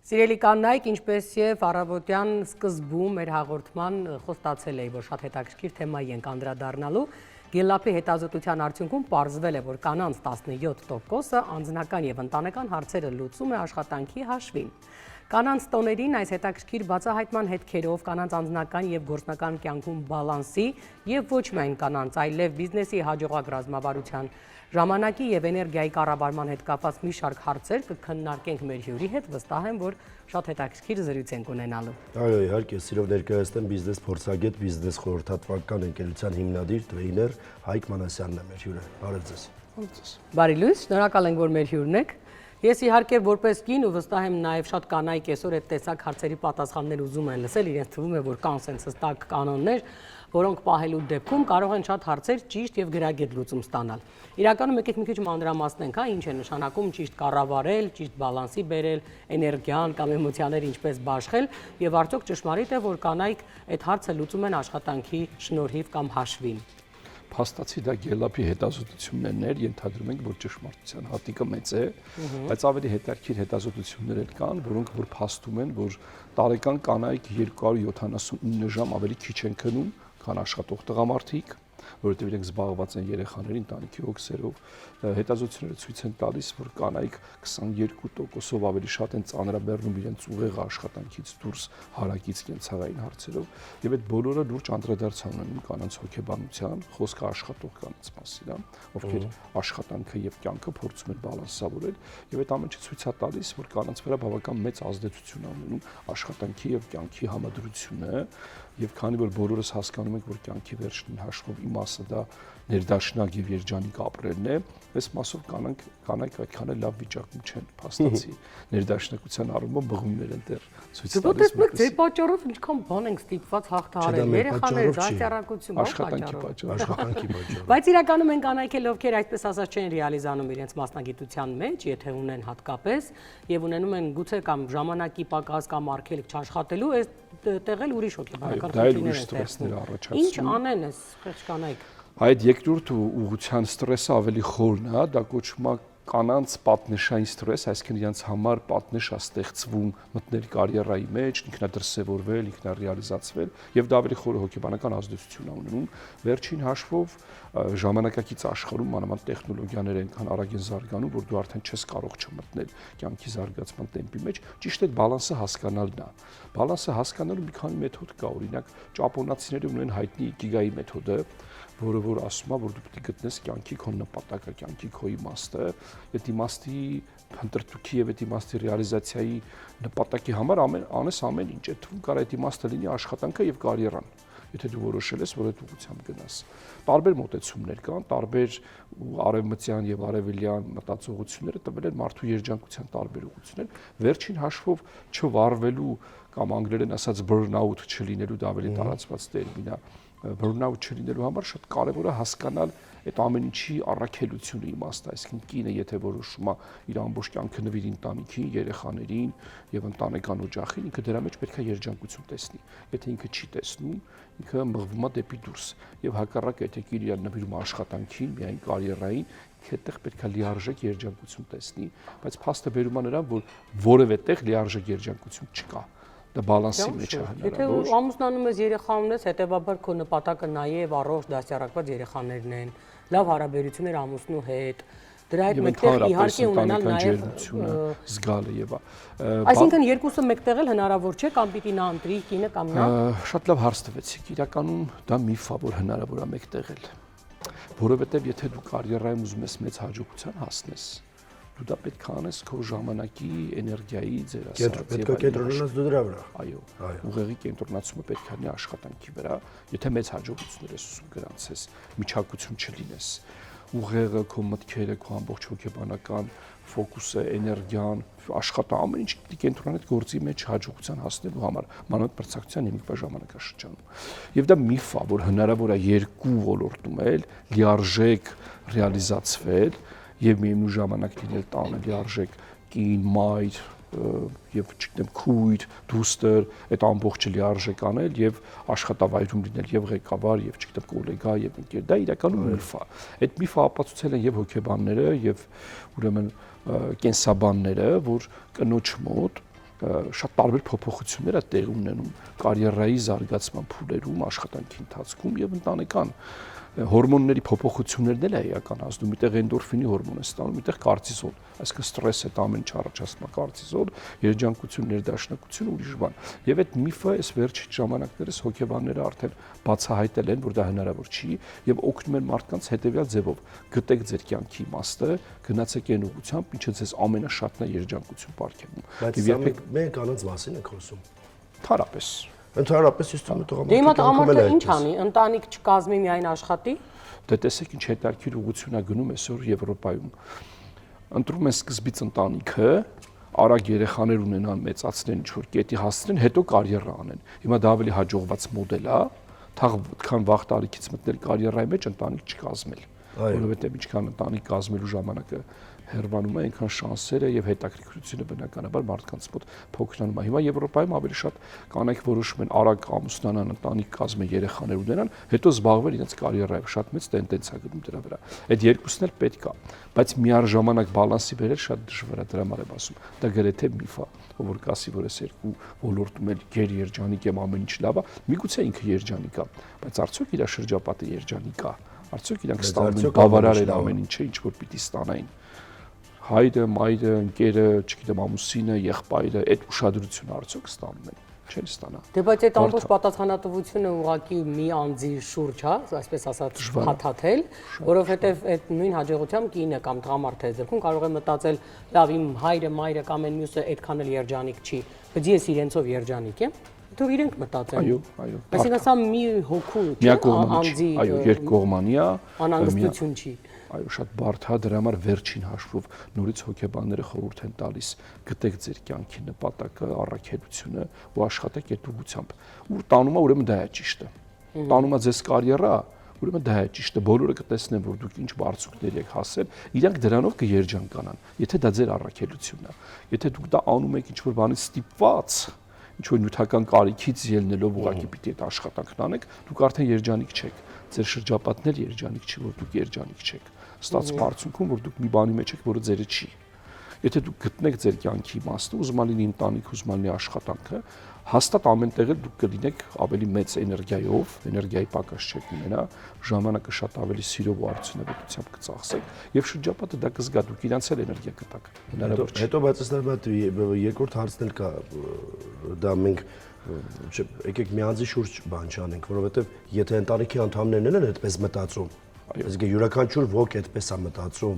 Սիրելի կանայք, ինչպես եւ առավոտյան սկզբում մեր հաղորդման խոստացել էի, որ շատ հետաքրքիր թեմայի ենք անդրադառնալու։ Գելլափի հետազոտության արդյունքում պարզվել է, որ կանանց 17%-ը անձնական եւ ընտանեկան հարցերը լուծում է աշխատանքի հաշվին։ Կանանց տոներին այս հետաքրքիր բացահայտման հետքերով կանանց անձնական եւ գործնական կյանքում բալանսի եւ ոչ միայն կանանց, այլև բիզնեսի հաջողակ ռազմավարության ժամանակի եւ էներգիայի կառավարման հետ կապված մի շարք հարցեր կքննարկենք մեր հյուրի հետ, վստահ եմ, որ շատ հետաքրքիր զրույց ենք ունենալու։ Այո, իհարկե, սիրով ներկայացնեմ բիզնես փորձագետ, բիզնես խորհրդատվական ընկերության հիմնադիր, տրեյներ Հայկ Մանասյանն է մեր հյուրը։ Բարև ձեզ։ Բարի լույս, շնորհակալ ենք, որ մեր հյուրն եք։ Ես իհարկե որպես կին ու վստահ եմ նաև շատ կանայք այսօր այդ տեսակ հարցերի պատասխաններ ուզում են լսել, իրենց թվում է, որ կան սենց հստակ կանոններ, որոնք պահելու դեպքում կարող են շատ հարցեր ճիշտ եւ գրագետ լուծում ստանալ։ Իրականում եկեք մի քիչ մանրամասնենք, ինչ է նշանակում ճիշտ կառավարել, ճիշտ բալանսի բերել, էներգիան կամ էմոցիաները ինչպես բաշխել, եւ արդյոք ճշմարիտ է, որ կանայք այդ հարցը լուծում են աշխատանքի շնորհիվ կամ հաշվին։ Փաստացի դա Գելլափի հետազոտություններն էր, ենթադրում ենք, որ ճշմարտության հատիկը մեծ է, բայց ավելի հետաքրքիր հետազոտություններ էլ կան, որոնք որ փաստում են, որ տարեկան կանայք 279 ժամ ավելի քիչ են քնում, քան աշխատող տղամարդիկ, որովհետև իրենք զբաղված են երեխաների ընտանիքի հոգսերով։ Հետազոտությունները ցույց են տալիս, որ կանայք 22%-ով ավելի շատ են ծանրաբեռնում իրենց ուղեղը աշխատանքից դուրս հարակից կենցաղային հարցերով, եւ այդ բոլորը լուրջ անդրադարձան ունենում կանանց հոգեբանության, խոսքը աշխատող կանանց մասին, ովքեր աշխատանքը եւ կյանքը փորձում են բալանսավորել, եւ այդ ամենը ցույց է տալիս, որ կանանց վրա բավական մեծ ազդեցություն է ունենում աշխատանքի եւ կյանքի համադրությունը, եւ քանի որ բոլորս հասկանում ենք, որ կյանքի վերջին հաշվով իմաստը դա ներդաշնակ եւ երջանիկ ապրելն է, այս մասով կանայք այդքան էլ լավ վիճակում չեն, փաստացի ներդաշնակության առումով բղումներ են դեռ ցույց տալիս։ Դե ձեր պատճառով ինչքան բան ենք ստիպված հաղթահարել, երեխաներ, դաստիարակություն, աշխատանքի պատճառով։ Բայց իրականում են կանայք էլ ովքեր այսպես ասած չեն ռեալիզանում իրենց մասնագիտության մեջ, եթե ունեն հատկապես եւ ունենում են գուցե կամ ժամանակի պակաս կամ արգելք չաշխատելու, այս տեղել ուրիշ հոգեբանական խնդիրներ առաջացնում։ Ինչ անեն այս խեղճ կանայք։ Այդ երկրորդ ուղղության ստրեսը ավելի խորն է, դա կոչվում է կանանց պատնեշային ստրես, այսինքն իրենց համար պատնեշ է ստեղծվում մտնել կարիերայի մեջ, ինքնադրսևորվել, ինքնարեալիզացվել, եւ դա ավելի խոր հոգեբանական ազդեցություն է ունենում։ Վերջին հաշվով ժամանակակից աշխարհում մանավանդ տեխնոլոգիաները այնքան արագ են զարգանում, որ դու արդեն չես կարող չմտնել կյանքի զարգացման տեմպի մեջ, ճիշտ է բալանսը հասկանալն է։ Բալանսը հասկանալու մի քանի մեթոդ կա, օրինակ ճապոնացիները ունեն հայտնի Իկիգայի մեթոդը, որը որ ասում է, որ դու պետք է գտնես կյանքի քո նպատակը, կյանքի քո իմաստը, այդ իմաստի փնտրտուքի եւ այդ իմաստի ռեալիզացիայի նպատակի համար անես ամեն ինչ, այդ թվում կարող է այդ իմաստը լինի աշխատանքը եւ կարիերան, եթե դու որոշել ես, որ այդ ուղղությամբ գնաս։ Տարբեր մոտեցումներ կան, տարբեր արևմտյան եւ արևելյան մտածողությունները տվել են մարդու երջանկության տարբեր ուղղություններ, վերջին հաշվով չվարվելու կամ անգլերեն ասած burn-out չլինելու, դա ավելի տարածված տերմին է, burn-out չլինելու համար շատ կարևոր է հասկանալ այդ ամեն ինչի առաքելությունը իմաստը, այսինքն կինը եթե որոշում է իր ամբողջ կյանքը նվիրի ընտանիքին, երեխաներին եւ ընտանեկան օջախին, ինքը դրա մեջ պետք է երջանկություն տեսնի։ Եթե ինքը չի տեսնում, ինքը մղվում է դեպի դուրս եւ հակառակը եթե կինը նվիրում է աշխատանքին, միայն կարիերային, այդտեղ պետք է լիարժեք երջանկություն տեսնի, բայց փաստը բերում է նրան, որ որևէ տեղ լիարժեք երջանկություն չկա։ Դա բալանսի մեջ է հնարավոր։ Եթե ամուսնանում ես, երեխա ունես, հետեւաբար քո նպատակը նաեւ առողջ դաստիարակված երեխաներն են, լավ հարաբերություններ ամուսնու հետ, դրա հետ մեկտեղ իհարկե ունենալ նաեւ զգալը եւ Այսինքն երկուսը մեկտեղ էլ հնարավոր չէ, կամ պիտի նա ընտրի կինը կամ նա։ Շատ լավ հարց տվեցիք։ Իրականում դա միֆ է, որ հնարավոր է մեկտեղել։ Որովհետեւ եթե դու կարիերայում ուզում ես մեծ հաջողության հասնես, դու դա պետք է անես քո ժամանակի, էներգիայի, ձեր ասած պետք է կենտրոնանաս դու դրա վրա։ Այո, ուղեղի կենտրոնացումը պետք է լինի աշխատանքի վրա, եթե մեծ հաջողություններ ես ուզում գրանցես, միջակայություն չլինես։ Ուղեղը, քո մտքերը, քո ամբողջ հոգեբանական ֆոկուսը, էներգիան, աշխատա ամեն ինչ պիտի կենտրոնանա այդ գործի մեջ հաջողության հասնելու համար, մանավանդ մրցակցության հիմիկվա ժամանակաշրջանում։ Եվ դա միֆ է, որ հնարավոր է երկու ոլորտում էլ լիարժեք ռեալիզացվել եւ միևնույն ժամանակ լինել տանը լիարժեք կին, մայր եւ չգիտեմ քույր, դուստր, այդ ամբողջը լիարժեք անել եւ աշխատավայրում լինել եւ ղեկավար եւ չգիտեմ գոլեգա եւ ընկեր, դա իրականում միֆ է։ Այդ միֆը ապացուցել են եւ հոգեբանները եւ ուրեմն կենսաբանները, որ կնոջ մոտ շատ տարբեր փոփոխություններ է տեղի ունենում կարիերայի զարգացման փուլերում, աշխատանքի ընթացքում եւ ընտանեկան հորմոնների փոփոխություններն էլ է իրականացնում, միտեղ էնդորֆինի հորմոն է ստանում, միտեղ կորտիզոլ, այսինքն ստրեսը այդ ամեն ինչ առաջացնում է կորտիզոլ, երջանկություն, ներդաշնակություն, ուրիշ բան։ Եվ այդ միֆը այս վերջի ժամանակներս հոգեբանները արդեն բացահայտել են, որ դա հնարավոր չի եւ օգնում են մարդկանց հետեւյալ ձևով. գտեք ձեր կյանքի իմաստը, գնացեք այն ուղղությամբ, ինչը ձեզ ամենաշատն է երջանկություն պարգևում։ Բայց երբեք մենք կանանց մասին ենք խոսում։ Թարապես Ընդհանրապես ես թվում է Դե հիմա տղամարդը ինչ անի, ընտանիք չկազմի միայն աշխատի։ Դե տեսեք ինչ հետաքրքիր ուղղություն է գնում այսօր Եվրոպայում։ Ընտրում են սկզբից ընտանիքը, արագ երեխաներ ունենան, մեծացնեն, ինչ-որ կետի հասցնեն, հետո կարիերա անեն։ Հիմա դա ավելի հաջողված մոդել է, քան վաղ տարիքից մտնել կարիերայի մեջ ընտանիք չկազմել, որովհետև ինչքան ընտանիք կազմելու ժամանակը հեռանում է, այնքան շանսերը եւ հետաքրքրությունը բնականաբար մարդկանց մոտ փոքրանում է։ Հիմա Եվրոպայում ավելի շատ կանայք որոշում են արագ ամուսնանան, ընտանիք կազմեն, երեխաներ ունենան, հետո զբաղվել իրենց կարիերայով, շատ մեծ տենդենս է գնում դրա վրա։ Այդ երկուսն էլ պետք է, բայց միառժամանակ բալանսի բերել շատ դժվար է, դրա համար եմ ասում։ Դա գրեթե միֆ է, որ կասի, որ այս երկու ոլորտում էլ գերերջանիկ եմ, ամեն ինչ լավ է, միգուցե ինքը երջանիկ է, բայց արդյոք իր շրջապատը երջանիկ է, արդյոք իրանք ստանում են բավարար են ամեն ինչը, ինչ որ պիտի ստանային։ Հայրը, մայրը, ընկերը, չգիտեմ, ամուսինը, եղբայրը, այդ ուշադրությունը արդյոք ստանում են, չեն ստանա։ Դե բայց այդ ամբողջ պատասխանատվությունը ուղղակի մի անձի շուրջ է, այսպես ասած, փաթաթել, որովհետև այդ նույն հաջողությամբ կինը կամ տղամարդը ձեռքում կարող է մտածել, լավ, իմ հայրը, մայրը կամ այն մյուսը այդքան էլ երջանիկ չի, բայց ես իրենցով երջանիկ եմ։ Դու իրենք մտածեն։ Այո, այո։ Այսինքն սա մի հոգու անձի, այո, երկկողմանի է, անհանգստություն չի։ Այո, շատ բարդ է, դրա համար վերջին հաշվով նորից հոգեբանները խորհուրդ են տալիս գտեք ձեր կյանքի նպատակը, առաքելությունը ու աշխատեք այդ ուղղությամբ։ Ու տանում է ուրեմն դա է ճիշտը։ Տանում է ձեզ կարիերա, ուրեմն դա է ճիշտը։ Բոլորը կտեսնեն, որ դուք ինչ բարձունքներ եք հասել, իրանք դրանով կերջանկանան, եթե դա ձեր առաքելությունն է։ Եթե դուք դա անում եք ինչ-որ բանից ստիպված, ինչ-որ նյութական կարիքից ելնելով ուղղակի պիտի այդ աշխատանքն անեք, դուք արդեն երջանիկ չեք։ Ձեր շրջապատն էլ երջանիկ չի, որ դուք երջանիկ չեք։ Ստացվում արդյունքում, որ դուք մի բանի մեջ եք, որը ձերը չի։ Եթե դուք գտնեք ձեր կյանքի իմաստը, ուզում լինի ընտանիք, ուզում լինի աշխատանքը, հաստատ ամենտեղ էլ դուք կլինեք ավելի մեծ էներգիայով, էներգիայի պակաս չեք ունենա, ժամանակը շատ ավելի սիրով ու արդյունավետությամբ կծախսեք եւ շրջապատը դա կզգա, դուք իրանց էլ էներգիա կտաք։ Հնարավոր չէ։ Հետո բայց ըստ երկրորդ հարցն էլ կա, դա մենք եկեք մի անձի շուրջ բան չանենք, որովհետեւ եթե ընտանիքի անդամներն են այդպես մտածում, այսինքն յուրաքանչյուր ոք այդպես է մտածում,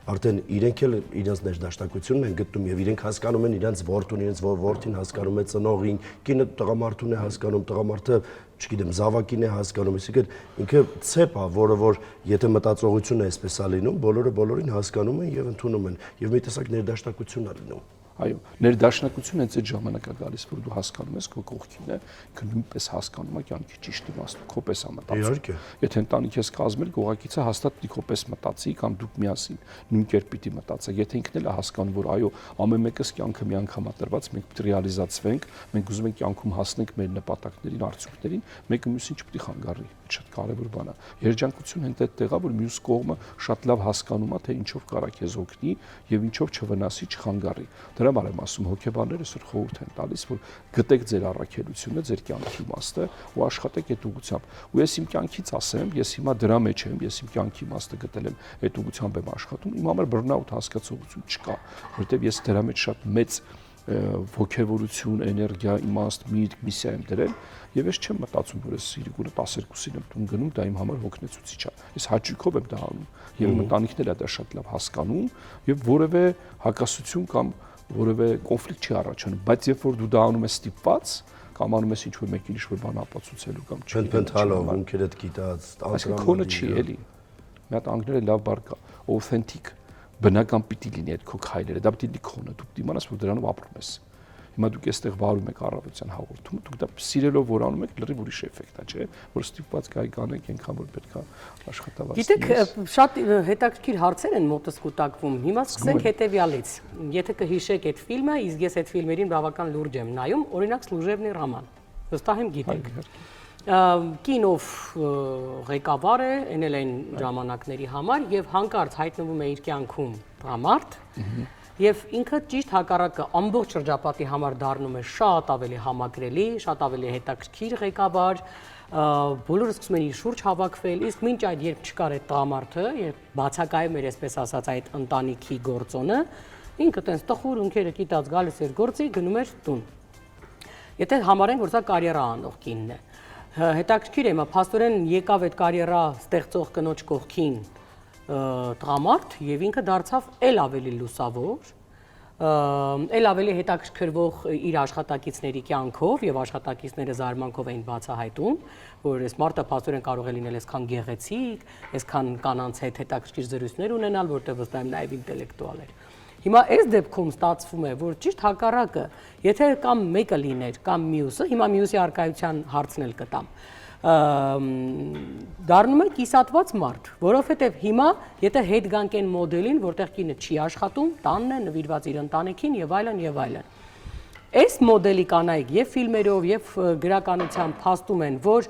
արդեն իրենք էլ իրենց ներդաշնակությունն են գտնում եւ իրենք հասկանում են իրենց որդուն, իրենց որդին հասկանում է ծնողին, կինը տղամարդուն է հասկանում, տղամարդը, չգիտեմ, զավակին է հասկանում, այսինքն ինքը ցեպ է, որը որ եթե մտածողությունը այսպես է լինում, բոլորը բոլորին հասկանում են եւ ընդունում են եւ մի տեսակ ներդաշնակություն է լինում։ Այո, ներդաշնակությունը հենց այդ ժամանակ է գալիս, որ դու հասկանում ես քո կողքին է, ինքը նույնպես հասկանում է կյանքի ճիշտ իմաստը, քո պես է մտածում։ Իհարկե։ Եթե ընտանիք ես կազմել, կողակիցը հաստատ պիտի քո պես մտածի կամ դուք միասին նույն կերպ պիտի մտածեք։ Եթե ինքն էլ է հասկանում, որ այո, ամեն մեկս կյանքը մի անգամ է տրված, մենք պիտի ռեալիզացվենք, մենք ուզում ենք կյանքում հասնենք մեր նպատակներին, արդյունքներին, մեկը մյուսին չպիտի խանգարի։ Շատ կարևոր բան է։ Երջանկությունը հենց այդտեղ է, որ մյուս կողմը շատ լավ հասկանում է, թե ինչով կարա քեզ օգնի եւ ինչով չվնասի, չխանգարի։ Դրա համար եմ ասում, հոգեբանները այսօր խորհուրդ են տալիս, որ գտեք ձեր առաքելությունը, ձեր կյանքի իմաստը ու աշխատեք այդ ուղղությամբ։ Ու ես իմ կյանքից ասեմ, ես հիմա դրա մեջ եմ, ես իմ կյանքի իմաստը գտել եմ, այդ ուղղությամբ եմ աշխատում։ Իմ համար բռնաուտ հասկացողություն չկա, որովհետեւ ես դրա մեջ շատ մեծ ոգևորություն, էներգիա, իմաստ, միտք, միսիա եմ դրել եւ ես չեմ մտածում, որ ես իրիկունը 12-ին եմ տուն գնում, դա իմ համար հոգնեցուցիչ է։ Ես հաճույքով եմ դա անում եւ ընտանիքն էլ է դա շատ լավ հասկանում եւ որևէ հակասություն կամ որևէ կոնֆլիկտ չի առաջանում, բայց երբ որ դու դա անում ես ստիպված կամ անում ես ինչ-որ մեկին ինչ-որ բան ապացուցելու կամ չփնփնթալով, ունքերդ գիտած, անտրամադիր, քոնը չի էլի։ Մի հատ անգլերեն լավ բառ կա, authentic, բնական պիտի լինի այդ քո քայլերը, դա պիտի լինի քոնը, դու պիտի իմանաս, որ դրանով ապրում ես։ Հիմա դուք այստեղ վարում եք առավոտյան հաղորդումը, դուք դա սիրելով որ անում եք, լրիվ ուրիշ էֆեկտ է, չէ՞, որ ստիպված կայք անեք, այնքան որ պետք է աշխատավարձ։ Գիտեք, շատ հետաքրքիր հարցեր են մոտս կուտակվում։ Հիմա սկսենք հետեւյալից։ Եթե կհիշեք այդ ֆիլմը, իսկ ես այդ ֆիլմերին բավական լուրջ եմ նայում, օրինակ Служебный роман։ Վստահ եմ գիտեք։ Կինով ղեկավար է, այն էլ այն ժամանակների համար եւ հանկարծ հայտնվում է իր կյանքում տղամարդ, եւ ինքը ճիշտ հակառակը ամբողջ շրջապատի համար դառնում է շատ ավելի համակրելի, շատ ավելի հետաքրքիր ղեկավար, բոլորը սկսում են իր շուրջ հավաքվել, իսկ մինչ այդ երբ չկար այդ տղամարդը, երբ բացակայում էր, այսպես ասած, այդ ընտանիքի գործոնը, ինքը տենց տխուր ունքերը կիտած գալիս էր գործի, գնում էր տուն։ Եթե համարենք, որ սա կարիերա անող կինն է, հետաքրքիր է, հիմա փաստորեն եկավ այդ կարիերա ստեղծող կնոջ կողքին տղամարդ եւ ինքը դարձավ էլ ավելի լուսավոր, էլ ավելի հետաքրքրվող իր աշխատակիցների կյանքով եւ աշխատակիցները զարմանքով էին բացահայտում, որ այս մարդը փաստորեն կարող է լինել այսքան գեղեցիկ, այսքան կանանց հետ հետաքրքիր զրույցներ ունենալ, որտեղ վստահ եմ նաեւ ինտելեկտուալ էր։ Հիմա այս դեպքում ստացվում է, որ ճիշտ հակառակը, եթե կամ մեկը լիներ, կամ մյուսը, հիմա մյուսի արկայության հարցն էլ կտամ, դառնում է կիսատված մարդ, որովհետև հիմա եթե հետ գանք են մոդելին, որտեղ կինը չի աշխատում, տանն է, նվիրված իր ընտանիքին եւ այլն եւ այլն։ Այս մոդելի կանայք եւ ֆիլմերով եւ գրականությամբ փաստում են, որ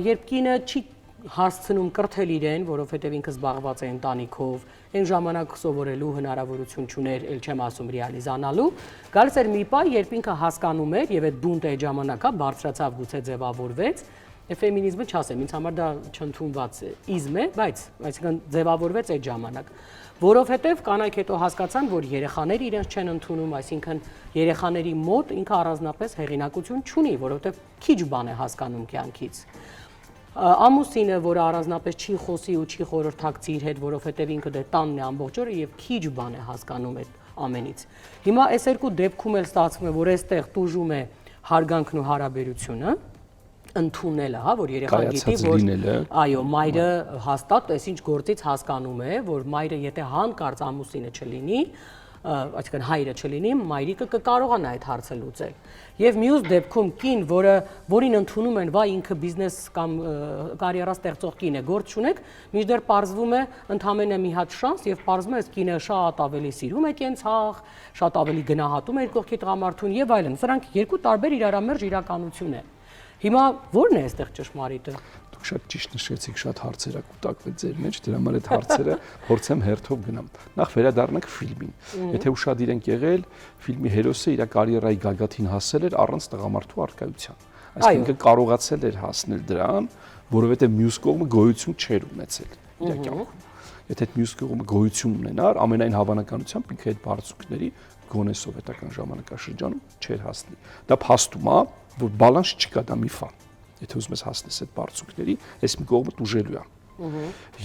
երբ կինը չի հասցնում կրթել իրեն, որովհետև ինքը զբաղված է ընտանիքով, այն ժամանակ սովորելու հնարավորություն չուներ, ել չեմ ասում ռեալիզանալու, գալիս էր մի պահ, երբ ինքը հասկանում էր եւ այդ բունտը այդ ժամանակա բարձրացավ, գուցե ձևավորվեց, ֆեմինիզմը չասեմ, ինձ համար դա չընդունված իզմ է, բայց այսինքն ձևավորվեց այդ ժամանակ, որովհետև կանայք հետո հասկացան, որ երեխաները իրենց չեն ընդունում, այսինքն երեխաների մոտ ինքը առանձնապես հեղինակություն չունի, որովհետև քիչ բան է հասկանում կյանքից։ Ամուսինը, որը առանձնապես չի խոսի ու չի խորհրդակցի իր հետ, որովհետև ինքը դե տանն է ամբողջ օրը եւ քիչ բան է հասկանում այդ ամենից։ Հիմա այս երկու դեպքում էլ ստացվում է, որ այստեղ տուժում է հարգանքն ու հարաբերությունը, ընդունելը, հա, որ երեխան գիտի, որ այո, մայրը հաստատ այսինչ գործից հասկանում է, որ մայրը եթե հանկարծ ամուսինը չլինի, այսինքն հայրը չլինի, մայրիկը կկարողանա այդ հարցը լուծել։ Եվ մյուս դեպքում կին, որին ընդունում են, վայ ինքը բիզնես կամ կարիերա ստեղծող կին է, գործ չունեք, մինչդեռ պարզվում է ընդամենը մի հատ շանս եւ պարզվում է այս կինը շատ ավելի սիրում է կենցաղ, շատ ավելի գնահատում է իր կողքի տղամարդուն եւ այլն։ Սրանք երկու տարբեր իրարամերժ իրականություն է։ Հիմա ո՞րն է այստեղ ճշմարիտը։ Դուք շատ ճիշտ նշեցիք, շատ հարցեր կուտակվել ձեր մեջ, դրա համար այդ հարցերը փորձեմ հերթով գնամ։ Նախ վերադառնանք ֆիլմին։ Եթե ուշադիր ենք եղել, ֆիլմի հերոսը իր կարիերայի գագաթին հասել էր առանց տղամարդու առկայության։ Այսինքն կարողացել էր հասնել դրան, որովհետև մյուս կողմը գոյություն չէր ունեցել իր կյանքում։ Եթե այդ մյուս կողմը գոյություն ունենար, ամենայն հավանականությամբ ինքը այդ բարձունքների գոնե սովետական ժամանակաշրջանում չէր հասնի։ Դա փաստում է, որ բալանս չկա, դա միֆ է։ Եթե ուզում ես հասնես այդ բարձունքների, այս մի կողմը տուժելու է։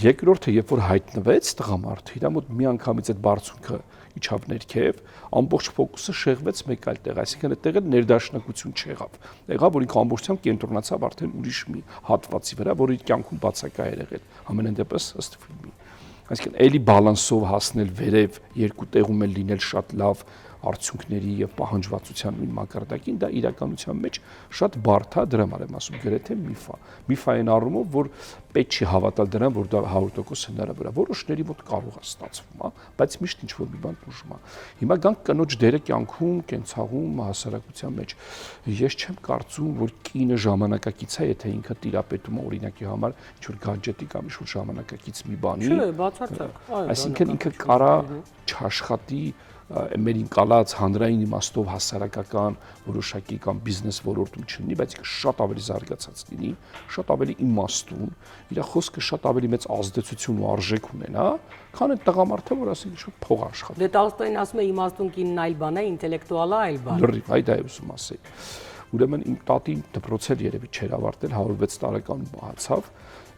Երկրորդը, երբ որ հայտնվեց տղամարդը, իր մոտ միանգամից այդ բարձունքը իջավ ներքև, ամբողջ ֆոկուսը շեղվեց մեկ այլ տեղ, այսինքն այդտեղ էլ ներդաշնակություն չեղավ։ Եղավ, որ ինքը ամբողջությամբ կենտրոնացավ արդեն ուրիշ մի հատվածի վրա, որ իր կյանքում բացակա էր եղել, ամենայն դեպս ըստ ֆիլմի։ Այսինքն էլի բալանսով հասնել վերև, երկու տեղում էլ լինել շատ լավ արդյունքների եւ պահանջվածության նույն մակարդակին, դա իրականության մեջ շատ բարդ է, դրա համար եմ ասում, գրեթե միֆ է։ Միֆ է այն առումով, որ պետք չի հավատալ դրան, որ դա 100% հնարավոր է։ Որոշների մոտ կարող է ստացվում, բայց միշտ ինչ-որ մի բան տուժում է։ Հիմա գանք կնոջ դերը կյանքում, կենցաղում, հասարակության մեջ։ Ես չեմ կարծում, որ կինը ժամանակակից է, եթե ինքը տիրապետում է օրինակի համար ինչ-որ գadget-ի կամ ինչ-որ ժամանակակից մի բանի։ Չէ, բացարձակ։ Այսինքն ինքը կարա չաշխատի մերին կալած հանրային իմաստով հասարակական որոշակի կամ բիզնես ոլորտում չլինի, բայց շատ ավելի զարգացած լինի, շատ ավելի իմաստուն, իր խոսքը շատ ավելի մեծ ազդեցություն ու արժեք ունենա, քան այդ տղամարդը, որ ասենք ինչ-որ փող աշխատի։ Դե Տոլստոյն ասում է իմաստուն կինն այլ բան է, ինտելեկտուալը այլ բան։ Լրիվ, այդ է ուզում ասել։ Ուրեմն իմ տատին դպրոցել երևի չէր ավարտել, 106 տարեկանում մահացավ,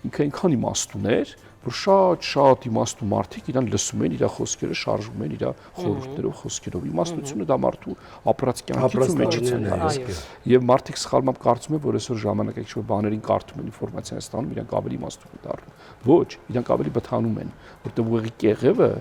ինքը այնքան իմաստուն էր, որ շատ իմաստու մարդիկ իրան լսում են, իր խոսքերը շարժում են իր խորհուրդներով, խոսքերով։ Իմաստությունը դա մարդու ապրած կյանքից մեջից է գալիս։ Եվ մարդիկ սխալմամբ կարծում են, որ այսօր ժամանակակից ինչ-որ բաներին կարդում են, ինֆորմացիա են ստանում, իրանք ավելի իմաստուն են դառնում։ Ոչ, իրանք ավելի բթանում են, որտեղ ուղեղի կեղևը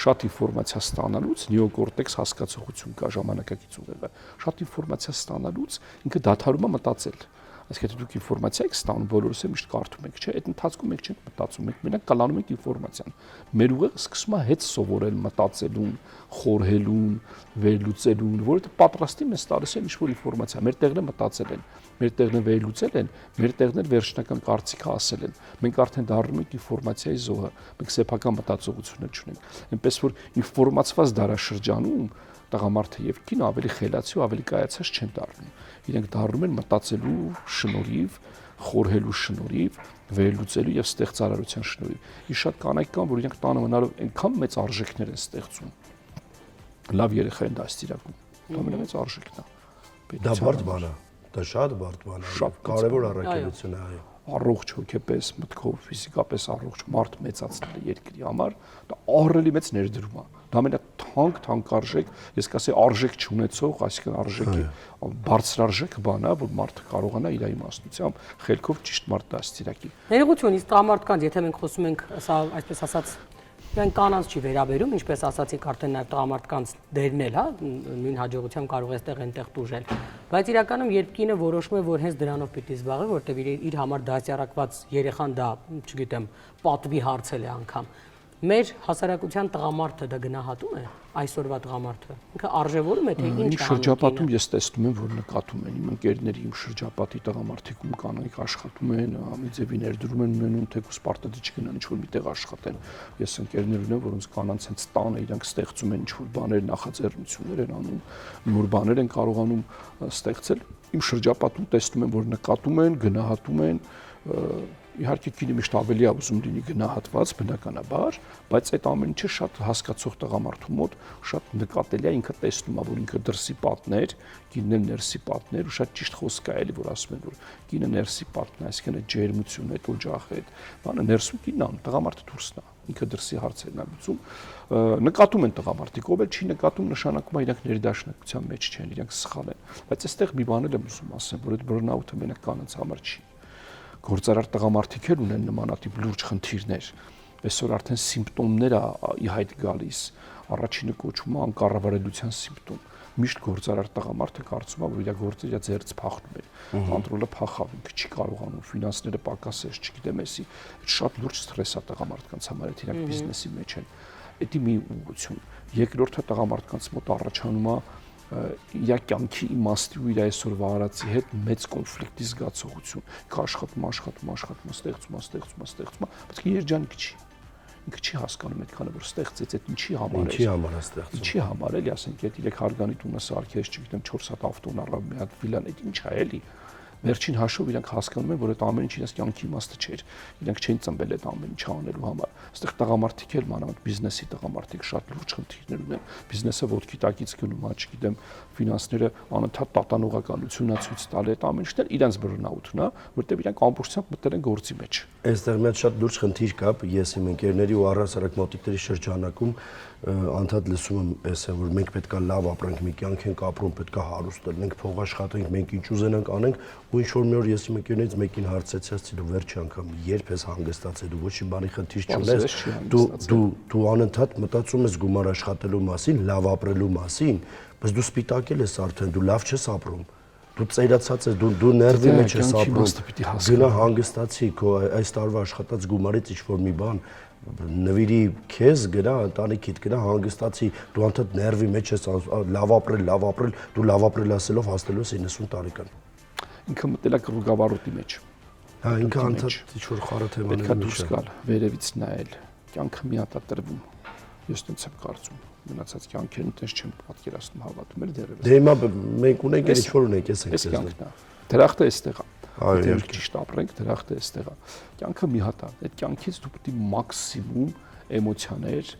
շատ ինֆորմացիա ստանալուց, նեոկորտեքս հասկացողություն կա ժամանակակից ուղեղը, շատ ինֆորմացիա ստանալուց ինքը դադարում է մտածել։ Այսինքն եթե դուք ինֆորմացիա եք ստանում, բոլորս էլ միշտ կարդում եք, չէ՞, այդ ընթացքում եք չեք մտածում, եք մենակ կլանում եք ինֆորմացիան։ Մեր ուղեղը սկսում է հետ սովորել մտածելուն, խորհելուն, վերլուծելուն, որովհետեւ պատրաստի մեզ տալիս են ինչ-որ ինֆորմացիա, մեր տեղն է մտածել են, մեր տեղն է վերլուծել են, մեր տեղն է վերջնական կարծիքը ասել են։ Մենք արդեն դառնում ենք ինֆորմացիայի զոհը, մենք սեփական մտածողություն չունենք։ Այնպես որ ինֆորմացված դարաշրջանում տղամարդը եւ կինը ավելի խելացի ու ավելի կայացած չեն դառնում։ Իրենք դառնում են մտածելու շնորհիվ, խորհելու շնորհիվ, վերլուծելու եւ ստեղծարարության շնորհիվ։ Ինչ շատ կանայք կան, որ իրենք տանը մնալով այնքան մեծ արժեքներ են ստեղծում։ Լավ երեխա են դաստիարակում։ Դա ամենամեծ արժեքն է։ Դա բարդ բան է։ Դա շատ բարդ բան է։ Կարևոր առաքելություն է, այո։ Առողջ հոգեպես, մտքով, ֆիզիկապես առողջ մարդ մեծացնելը երկրի համար դա ահռելի մեծ ներդրում է։ Դա ամենաթանկարժեք, ես կասեի արժեք չունեցող, այսինքն արժեքի բարձրարժեք բան է, որ մարդը կարողանա իր իմաստությամբ խելքով ճիշտ մարդ դաստիարակի։ Ներողություն, իսկ տղամարդկանց, եթե մենք խոսում ենք, սա այսպես ասած, Միայն կանանց չի վերաբերում, ինչպես ասացիք, արդեն նաև տղամարդկանց դերն էլ, հա, նույն հաջողությամբ կարող է այստեղ այնտեղ տուժել։ Բայց իրականում երբ կինը որոշում է, որ հենց դրանով պիտի զբաղվի, որտեղ իր համար դասյարակված երեխան դա, չգիտեմ, պատվի հարցել է անգամ։ Մեր հասարակության տղամարդը դա գնահատում է, այսօրվա տղամարդը։ Ինքը արժևորում է, թե ինչ է շրջապատում ես տեսնում եմ, որ նկատում են իմ ընկերների, իմ շրջապատի տղամարդիկ ում կանայք աշխատում են, ամիջևի ներդրում են ունենում, թեկուզ պարտադիր չգնան ինչ-որ միտեղ աշխատեն։ Ես ընկերներ ունեմ, որոնց կանանց հենց տանը իրանք ստեղծում են ինչ-որ բաներ, նախաձեռնություններ են անում, նոր բաներ են կարողանում ստեղծել։ Իմ շրջապատում տեսնում եմ, որ նկատում են, գնահատում են, իհարկե կինը միշտ ավելի է ուզում լինի գնահատված բնականաբար, բայց այդ ամեն ինչը շատ հասկացող տղամարդու մոտ շատ նկատելի է, ինքը տեսնում է, որ ինքը դրսի պատներ, կինն էլ ներսի պատներ, ու շատ ճիշտ խոսք է էլի, որ ասում են, որ կինը ներսի պատն է, այսինքն այդ ջերմությունը, այդ օջախը, այդ բանը ներսում կինն է, տղամարդը դուրսն է, ինքը դրսի հարցերն է լուծում, նկատում են տղամարդիկ, ով էլ չի նկատում, նշանակում է իրանք ներդաշնակության մեջ չեն, իրանք սխալ են, բայց այստեղ մի բան էլ եմ ուզում ասեմ, որ այդ բռնաուտը մենակ կանանց համար չի։ Գործարար տղամարդիկ էլ ունեն նմանատիպ լուրջ խնդիրներ։ Այսօր արդեն սիմպտոմներ է ի հայտ գալիս։ Առաջինը կոչվում է անկառավարելիության սիմպտոմ։ Միշտ գործարար տղամարդը կարծում է, որ իր գործը իր ձեռից փախնում է։ Կոնտրոլը փախավ, ինքը չի կարողանում, ֆինանսները պակասես, չգիտեմ, էսի։ Շատ լուրջ սթրես է տղամարդկանց համար, այդ իրանք բիզնեսի մեջ են։ Դա մի ուղղություն։ Երկրորդը տղամարդկանց մոտ առաջանում է իր կյանքի իմաստի ու իր այսօրվա արածի հետ մեծ կոնֆլիկտի զգացողություն։ Աշխատում, ստեղծում, բայց երջանիկ չի։ Ինքը չի հասկանում այդքանը, որ ստեղծեց այդ ինչի համար է։ Ինչի համար է ստեղծում։ Ինչի համար էլի, ասենք, այդ 3 հարգանի տունը սարքես, չգիտեմ, 4 հատ ավտոն առավ, մի հատ վիլան, այդ ինչ է էլի։ Վերջին հաշվով իրանք հասկանում են, որ այդ ամեն ինչ իրենց կյանքի իմաստը չէր։ Իրանք չեն ծնվել այդ ամեն ինչը անելու համար։ Այստեղ տղամարդիկ էլ մանավանդ բիզնեսի տղամարդիկ շատ լուրջ խնդիրներ ունեն։ Բիզնեսը ոտքի տակից գնում է, չգիտեմ, ֆինանսները անընդհատ տատանողականություն է ցույց տալի, այդ ամեն ինչն էլ իրենց բռնաուտն է, որտեղ իրանք ամբողջությամբ մտել են գործի մեջ։ Այստեղ մի հատ շատ լուրջ խնդիր կա, ես իմ ընկերների ու առհասարակ մոտիկների շրջանակում անդադ լսում եմ էսը, որ մենք պետքա լավ ապրենք, մի կյանք ենք ապրում, պետքա հարուստ լինենք, փող աշխատենք, մենք ինչ ուզենանք անենք, ու ինչ որ մի օր ես իմ ընկերներից մեկին հարցեցի, ասեցի դու վերջի անգամ երբ ես հանգստացել, դու ոչինչ բանի խնդիր չունես, դու անընդհատ մտածում ես գումար աշխատելու մասին, լավ ապրելու մասին, բայց դու սպիտակել ես արդեն, դու լավ չես ապրում։ Դու ծերացած ես, դու ներվի մեջ ես ապրում, գնա հանգստացի քո այս տարվա աշխատած գումարից ինչ-որ մի բան նվիրի քեզ, գնա ընտանիքիդ, գնա հանգստացի, դու անդադ ներվի մեջ ես լավ ապրել, դու լավ ապրել ասելով հասնելու ես 90 տարեկան։ Ինքը մտել է կռուգավառուտի մեջ։ Հա, ինքը անդադ ինչ-որ խառը թեմաների մեջ է։ Պետք է դուրս գալ, վերևից նայել, կյանքը մի հատ է տրվում։ Ես տենց եմ կարծում։ Մնացած կյանքերն տես չեմ պատկերացնում, հավատում եմ դեռևս։ Դե հիմա մենք ունենք ինչ որ ունենք, ես ենք տեսնում։ Դրախտը էստեղ է։ Այո, ճիշտ ապրենք, դրախտը էստեղ է։ Կյանքը մի հատ է։ Այդ կյանքից դու պետք է մաքսիմում էմոցիաներ,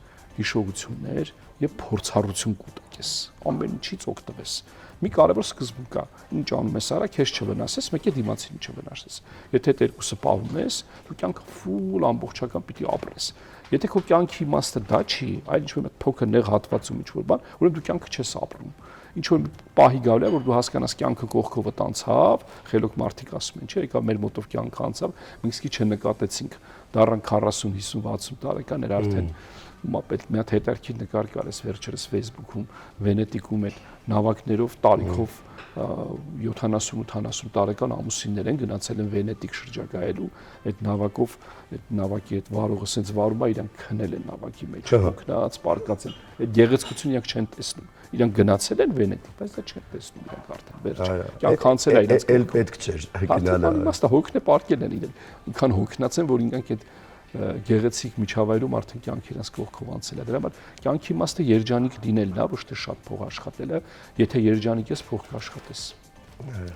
հիշողություններ եւ փորձառություն կուտակես։ Ամեն ինչից օգտվես։ Մի կարևոր սկզբունք կա։ Ինչ անում ես արա, քեզ չվնասես, մեկ է դիմացին չվնասես։ Եթե այդ երկուսը պահում ես, դու կյանքը ֆուլ ամբողջական պիտի ապրես։ Եթե քո կյանքի իմաստը դա չի, այլ ինչ-որ մի փոքր նեղ հատվածում ինչ-որ բան, ուրեմն դու կյանքը չես ապրում։ Ինչ-որ պահի գալու է, որ դու հասկանաս կյանքը կողքովդ անցավ, խելոք մարդիկ ասում են, չէ՞, եկա մեր մոտով կյանքը անցավ, մենք սկի չնկատեցինք, դառան 40, 50, 60 տարեկաներ արդեն Ումա պետք մի հատ հետարքի նկար կարես վերջերս Facebook-ում, Վենետիկում այդ նավակներով տարիքով 70-80 տարեկան ամուսիններ են գնացել են Վենետիկ շրջագայելու, այդ նավակով, այդ նավակի այդ վարողը սենց վարում է, իրանք քնել են նավակի մեջ, օգնած, պարկած են։ Այդ գեղեցկությունը իրանք չեն տեսնում։ Իրանք գնացել են Վենետիկ, բայց դա չեն տեսնում իրանք արդեն վերջ։ Իրանք անցել է իրենց էլ պետք չէր գնալը։ Իմաստը հոգն է պարկել են իրեն։ Ինքան հոգնած են, որ ինքան այդ գեղեցիկ միջավայրում արդեն կյանքի իրենց կողքով անցել է։ Դրա համար կյանքի իմաստը երջանիկ լինելն է, ոչ թե շատ փող աշխատելը, եթե երջանիկ ես, փող կաշխատես։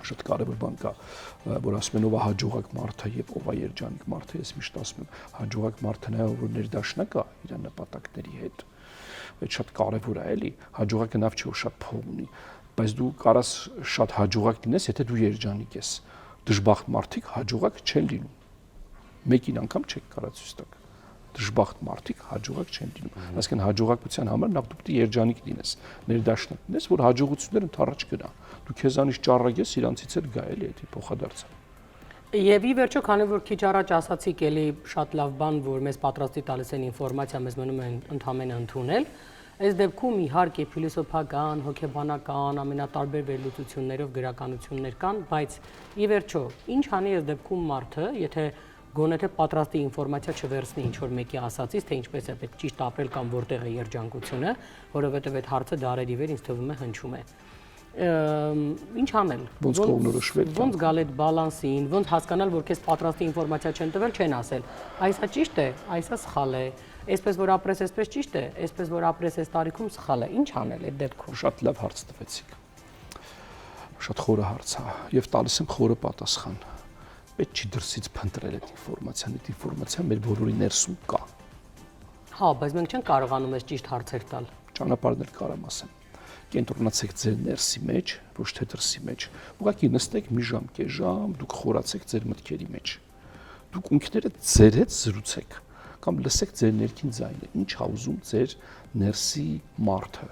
Շատ կարևոր բան կա, որ ասում են ով է հաջողակ մարդը եւ ով է երջանիկ մարդը, ես միշտ ասում եմ, հաջողակ մարդն է, որ ներդաշնակ է իր նպատակների հետ։ Այդ շատ կարևոր է, էլի, հաջողակը նավ չի, որ շատ փող ունի, բայց դու կարաս շատ հաջողակ լինես, եթե դու երջանիկ ես։ Դժբախտ մարդիկ հաջողակ չեն լինում։ Մեկին անգամ չեք կարա ցույց տաք։ Դժբախտ մարդիկ հաջողակ չեն լինում։ Այսինքն հաջողակության համար նա դու պետք է երջանիկ լինես, ներդաշնակ լինես, որ հաջողությունները ընդառաջ գնա։ Դու քեզանից ճառագես, իրանցից էլ գա էլի, դա փոխադարձ է։ Եվ ի վերջո, քանի որ քիչ առաջ ասացիք էլի շատ լավ բան, որ մեզ պատրաստի տալիս են ինֆորմացիա, մեզ մնում է ընդհանրապես ընդունել, այս դեպքում իհարկե փիլիսոփական, հոգեբանական, ամենատարբեր վերլուծություններով գրականություններ կան, բայց ի վերջո, ինչ անի այս դեպքում մարդը, եթե գոնե թե պատրաստի ինֆորմացիա չվերցնի ինչ որ մեկի ասածից, թե ինչպես է պետք ճիշտ ապրել կամ որտեղ է երջանկությունը, որովհետև այդ հարցը դարերի վեր ինձ թվում է հնչում է։ Ինչ անել։ Ոնց կողմնորոշվել։ Ոնց գալ այդ բալանսին, ոնց հասկանալ, որ քեզ պատրաստի ինֆորմացիա չեն տվել, չեն ասել։ Այսա ճիշտ է, այսա սխալ է։ Այսպես որ ապրես, այսպես ճիշտ է, այսպես որ ապրես, այս տարիքում սխալ է։ Ինչ անել այդ դեպքում։ Շատ լավ հարց տվեցիք։ Շատ խորը հարց է, եւ տալիս եմ խորը պատասխան։ Պետք չի դրսից փնտրել այդ ինֆորմացիան, այդ ինֆորմացիան մեր բոլորի ներսում կա։ Հա, բայց մենք չենք կարողանում այս ճիշտ հարցեր տալ։ Ճանապարհներ կարամ ասեմ։ Կենտրոնացեք ձեր ներսի մեջ, ոչ թե դրսի մեջ։ Ուղղակի նստեք մի ժամ, կես ժամ, դուք խորացեք ձեր մտքերի մեջ։ Դուք ինքներդ ձեր հետ զրուցեք կամ լսեք ձեր ներքին ձայնը, ինչ ա ուզում ձեր ներսի մարդը,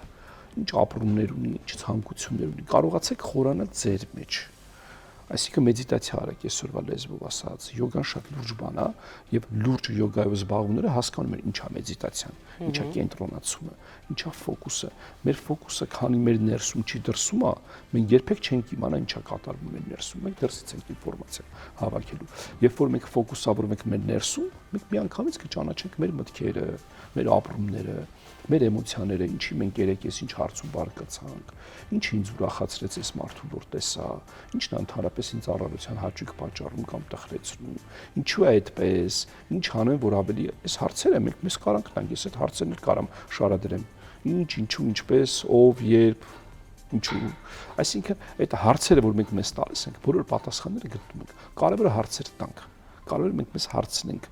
ինչ ապրումներ ունի, ինչ ցանկություններ ունի։ Կարողացեք խորանալ ձեր մեջ։ Այսինքն մեդիտացիա արեք այսօրվա լեզվով ասած, յոգան շատ լուրջ բան է եւ լուրջ յոգայով զբաղվողները հասկանում են ինչա մեդիտացիան, ինչա կենտրոնացումը, ինչա ֆոկուսը։ Մեր ֆոկուսը քանի մեր ներսում չի դրսում է, մենք երբեք չենք իմանա ինչա կատարվում մեր ներսում, մենք դրսից ենք ինֆորմացիա հավաքելու։ Երբ որ մենք ֆոկուսավորվում ենք մեր ներսում, մենք միանգամից կճանաչենք մեր մտքերը, մեր ապրումները, մեր էմոցիաները, ինչի մենք երեկես ինչ հարցում բարկացանք, ինչ ինձ ուրախացրեց այս մարդուն որ տեսա, ինչն ընդհանրապես ինձ առավոտյան հաճույք պատճառում կամ տխրեցնում, ինչու է այդպես, ինչ անեմ որ ավելի այս հարցերը մենք մեզ կարանք տանք, ես այդ հարցերն էլ կարամ շարադրեմ, ինչ, ինչու, ինչպես, ով, երբ, ինչու, այսինքն այդ հարցերը որ մենք մեզ տալիս ենք, բոլոր պատասխանները գտնում ենք, կարևորը հարցեր տանք։ Կարող է մենք մեզ հարցնենք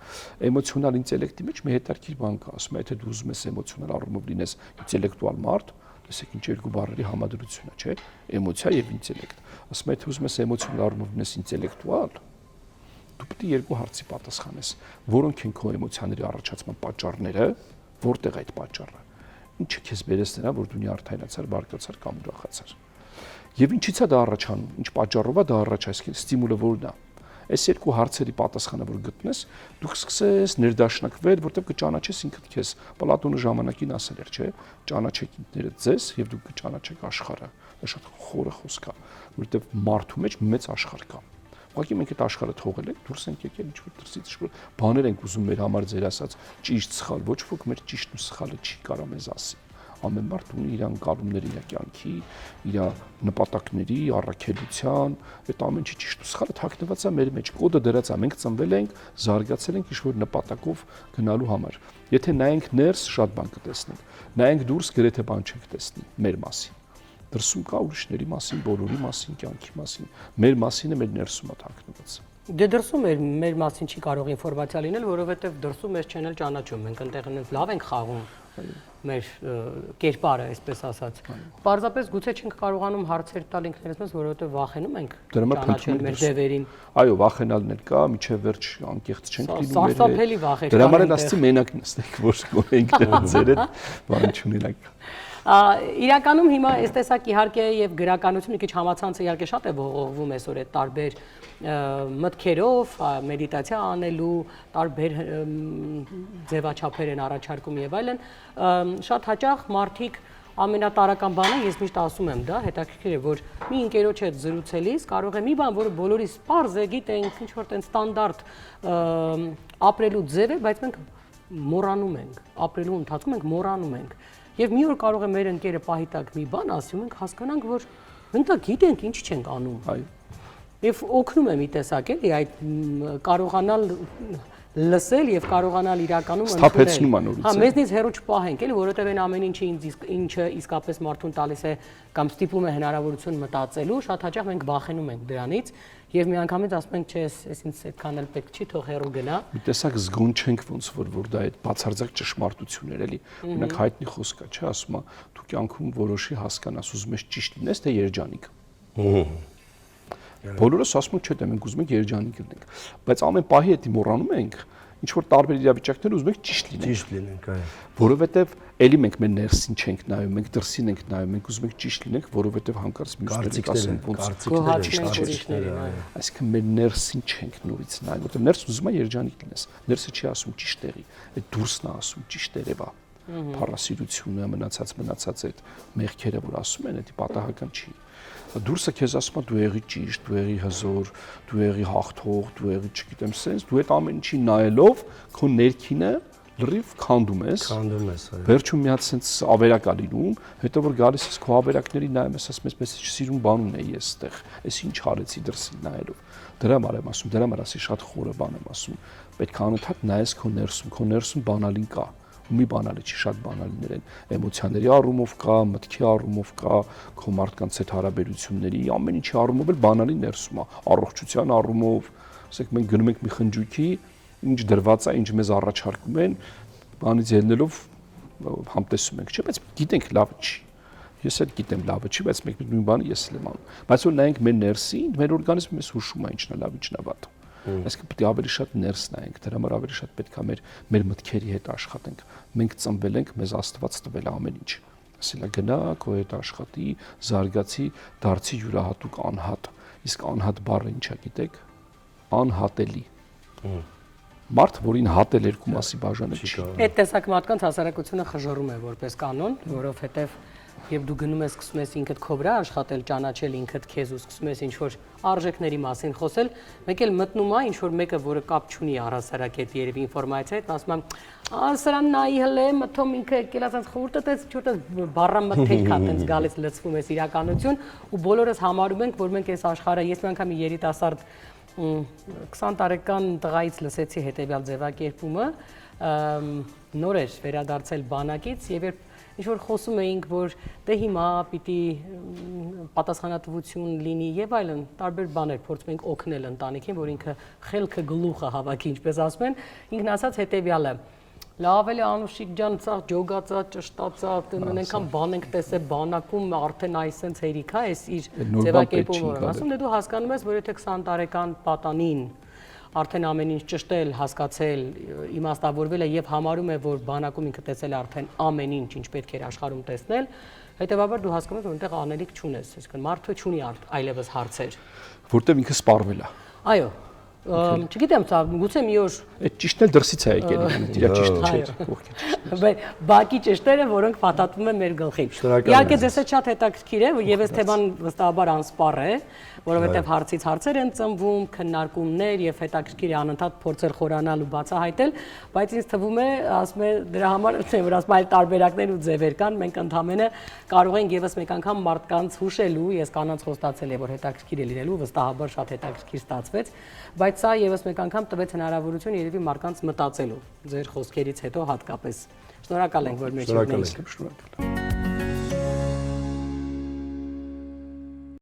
էմոցիոնալ ինտելեկտի մեջ մի հետաքրքիր բան կա, ասում է, եթե դու ուզում ես էմոցիոնալ առումով լինես ինտելեկտուալ մարդ, տեսեք ինչ երկու բառերի համադրություն է, չէ՞, էմոցիա եւ ինտելեկտ։ Ասում է, եթե ուզում ես էմոցիոնալ առումով լինես ինտելեկտուալ, դու պետք է երկու հարցի պատասխանես, որոնք են քո էմոցիաների առաջացման պատճառները, որտեղ է այդ պատճառը։ Ինչը քեզ բերես նրան, որ դու նյարդայնացար, բարկացար կամ ուրախացար։ Եվ ինչից է դա առաջանում, ինչ պատճառով է դա առաջացել, ստիմուլը որն է։ Այս երկու հարցերի պատասխանը որ գտնես, դու կսկսես ներդաշնակվել, որտեղ կճանաչես ինքդ քեզ։ Պլատոնը ժամանակին ասել էր, չէ՞, ճանաչեք ինքներդ ձեզ եւ դուք կճանաչեք աշխարհը։ Դա շատ խորը խոսք է, որտեղ մարդու մեջ մեծ աշխարհ կա։ Ուղղակի մենք այդ աշխարհը թողել ենք, դուրս ենք եկել ինչ-որ դրսից ինչ-որ բաներ ենք ուզում մեր համար ձեր ասած ճիշտ սխալ, ոչ ոք մեր ճիշտն ու սխալը չի կարող մեզ ասի։ Ամեն մարդ ունի իր անկալումները, իր կյանքի, իր նպատակների, առաքելության, այդ ամեն ինչի ճիշտ ու սխալը թաքնված է մեր մեջ, կոդը դրած է, մենք ծնվել ենք, զարգացել ենք ինչ-որ նպատակով գնալու համար։ Եթե նայենք ներս, շատ բան կտեսնենք։ Նայենք դուրս, գրեթե բան չենք տեսնի մեր մասին։ Դրսում կա ուրիշների մասին, բոլորի մասին, կյանքի մասին, մեր մասինը մեր ներսում է թաքնված։ Դե դրսում մեր մասին չի կարող ինֆորմացիա լինել, որովհետև դրսում մեզ չեն էլ ճանաչում, մենք այնտեղ լավ ենք խաղում մեր կերպարը, այսպես ասած։ Պարզապես գուցե չենք կարողանում հարցեր տալ ինքներս մեզ, որովհետև վախենում ենք ճանաչել մեր ձևերին։ Այո, վախենալն էլ կա, միջև վերջ անկեղծ չենք լինում։ Սարսափելի վախեր կան։ Դրա համար էլ ասացի մենակ նստեք, որ գոնե ինքներդ ձեր հետ բան չունենաք։ Իրականում հիմա այս տեսակ իհարկե եւ գրականությունը քիչ համացանցը իհարկե շատ է ողողվում այսօր այդ տարբեր մտքերով, մեդիտացիա անելու, տարբեր ձևաչափեր են առաջարկում եւ այլն, շատ հաճախ մարդիկ ամենատարական բանը ես միշտ ասում եմ դա, հետաքրքիր է, որ մի ընկերոջ հետ զրուցելիս կարող է մի բան, որը բոլորիս պարզ է, գիտենք, ինչ որ տեն ստանդարտ ապրելու ձև է, բայց մենք մոռանում ենք, ապրելու ընթացքում մենք մոռանում ենք։ Եվ մի օր կարող է մեր ընկերը պահի տակ մի բան ասի, ու մենք հասկանանք, որ մենք դա գիտենք, ինչ չենք անում։ Այո։ Եվ օգնում է մի տեսակ էլի այդ կարողանալ լսել եւ կարողանալ իրականում Սթափեցնում է նորից։ Հա, մեզնից հեռու չպահենք, էլի, որովհետեւ այն ամեն ինչը իսկապես մարդուն տալիս է կամ ստիպում է հնարավորություն մտածելու, շատ հաճախ մենք վախենում ենք դրանից եւ միանգամից ասում ենք, չէ, ես ինձ այդքան էլ պետք չի, թող հեռու գնա։ Մի տեսակ զգոն չենք ոնց որ դա այդ բացարձակ ճշմարտություն էր, էլի։ Օրինակ հայտնի խոսք է, չէ, ասում է, դու կյանքում որոշի հասկանաս, ուզում ես ճիշտ լինես, թե երջանիկ։ Բոլորս ասում ենք, չէ, դե մենք ուզում ենք երջանիկ լինենք, բայց ամեն պահի էդի մոռանում ենք, ինչ որ տարբեր իրավիճակներ ուզում ենք ճիշտ լինենք։ Ճիշտ լինենք, այո։ Որովհետև էլի մենք մեր ներսին չենք նայում, մենք դրսին ենք նայում, մենք ուզում ենք ճիշտ լինենք, որովհետև հանկարծ մյուսները ասեն ոնց այսինքն մեր ներսին չենք նորից նայում, որովհետև ներսը ուզում է երջանիկ լինես։ Ներսը չի ասում ճիշտ տեղի, այդ դուրսն է ասում ճիշտ երևա։ Փառասիրությունը, մնացած այդ մեղքերը, որ ասում են, դա պատահական չի։ Դուրսը քեզ ասում է դու եղի ճիշտ, դու եղի հզոր, դու եղի հաղթող, դու եղի, չգիտեմ, սենց, դու այդ ամեն ինչի նայելով քո ներքինը լրիվ քանդում ես։ Քանդում ես, այո։ Վերջում մի հատ սենց ավերակ է լինում, հետո որ գալիս ես քո ավերակների նայում ես, ասում ես, սիրուն բան ունեի ես այդտեղ, ես ինչ արեցի դրսին նայելով։ Դրա համար եմ ասում, դրա համար ասի շատ խորը բան եմ ասում։ Պետք է անընդհատ նայես քո ներսում բանալին կա։ Ու մի բանալի չի, շատ բանալիներ են, էմոցիաների առումով կա, մտքի առումով կա, քո մարդկանց հետ հարաբերությունների, ամեն ինչի առումով էլ բանալի ներսում է, առողջության առումով, ասենք մենք գնում ենք մի խնջույքի, ինչ դրված է, ինչ մեզ առաջարկում են, բանից ելնելով համտեսում ենք, չէ՞, բայց գիտենք լավը չի։ Ես էլ գիտեմ լավը չի, բայց մենք նույն բանը ես էլ եմ անում։ Բայց որ նայենք մեր ներսին, մեր օրգանիզմը մեզ հուշում է ինչն է լավ, ինչն է վատ։ Այսինքն պետք է ավելի շատ ներս նայենք, դրա համար ավելի շատ պետք է մեր մտքերի հետ աշխատենք։ Մենք ծնվել ենք, մեզ Աստված տվել է ամեն ինչ։ Ասել է գնա, քո հետ աշխատի, զարգացի, դարձի յուրահատուկ անհատ։ Իսկ անհատ բառը ի՞նչ է, գիտեք։ Անհատելի։ Մարդ, որին հատել երկու մասի բաժանել չի։ Այդ տեսակ մարդկանց հասարակությունը խժռում է որպես կանոն, որովհետև եւ դու գնում ես սկսում ես ինքդ քո վրա աշխատել, ճանաչել ինքդ քեզ ու սկսում ես ինչ որ արժեքների մասին խոսել, մեկ էլ մտնում է ինչ որ մեկը, որը կապ չունի առհասարակ այդ երևի ինֆորմացիայի հետ, ասում եմ, սրան նայի հլե, մտում ինքը եկել ասած խորտը տես ինչ որ բառա մտքեր կա, տենց գալիս լցվում ես իրականություն ու բոլորս համարում ենք, որ մենք այս աշխարհը, ես մի անգամ երիտասարդ 20 տարեկան տղայից լսեցի հետեւյալ ձևակերպումը, նոր էր վերադարձել բանակից եւ երբ ինչ որ խոսում էինք, որ դե հիմա պիտի պատասխանատվություն լինի եւ այլն, տարբեր բաներ փորձում ենք օգնել ընտանիքին, որ ինքը խելքը գլուխը հավաքի, ինչպես ասում են, ինքն ասած հետեւյալը. լավ էլի Անուշիկ ջան, ցա ջոգացա, ճշտացա, այնքան բան ենք տեսել բանակում, արդեն այսենց հերիք է, այս իր ձևակերպումը, ասում դե դու հասկանում ես, որ եթե 20 տարեկան պատանին արդեն ամեն ինչ ճշտել, հասկացել, իմաստավորվել է եւ համարում է, որ բանակում ինքը տեսել է արդեն ամեն ինչ, ինչ պետք էր աշխարհում տեսնել, հետեւաբար դու հասկանում ես, որ այնտեղ անելիք չունես, այսինքն մարդը չունի այլևս հարցեր, որտեղ ինքը սպառվել է։ Այո, չգիտեմ, գուցե մի օր այդ ճիշտն էլ դրսից է եկել, իրա ճիշտը չէ։ Բակի ճշտերը, որոնք փաթաթվում են մեր գլխին։ Իհարկե ձեզ հետ շատ հետաքրքիր է, եւ այս թեման վստահաբար անսպառ է, որովհետեւ հարցից հարցեր են ծնվում, քննարկումներ եւ հետաքրքիր է անընդհատ փորձեր խորանալ ու բացահայտել, բայց ինձ թվում է, ասում է դրա համար, որ ասում այլ տարբերակներ ու ձևեր կան, մենք ընդհանրապես կարող ենք եւս մեկ անգամ մարդկանց հուշելու, ես կանանց խոստացել եմ, որ հետաքրքիր է լինելու, վստահաբար շատ հետաքրքիր ստացվեց, բայց սա եւս մեկ անգամ տվեց հնարավորություն երևի մարդկանց մտածելու ձեր խոսքերից հետո հատկապես։ Շնորհակալ ենք, որ մեր հետ եք։ Շնորհակալ։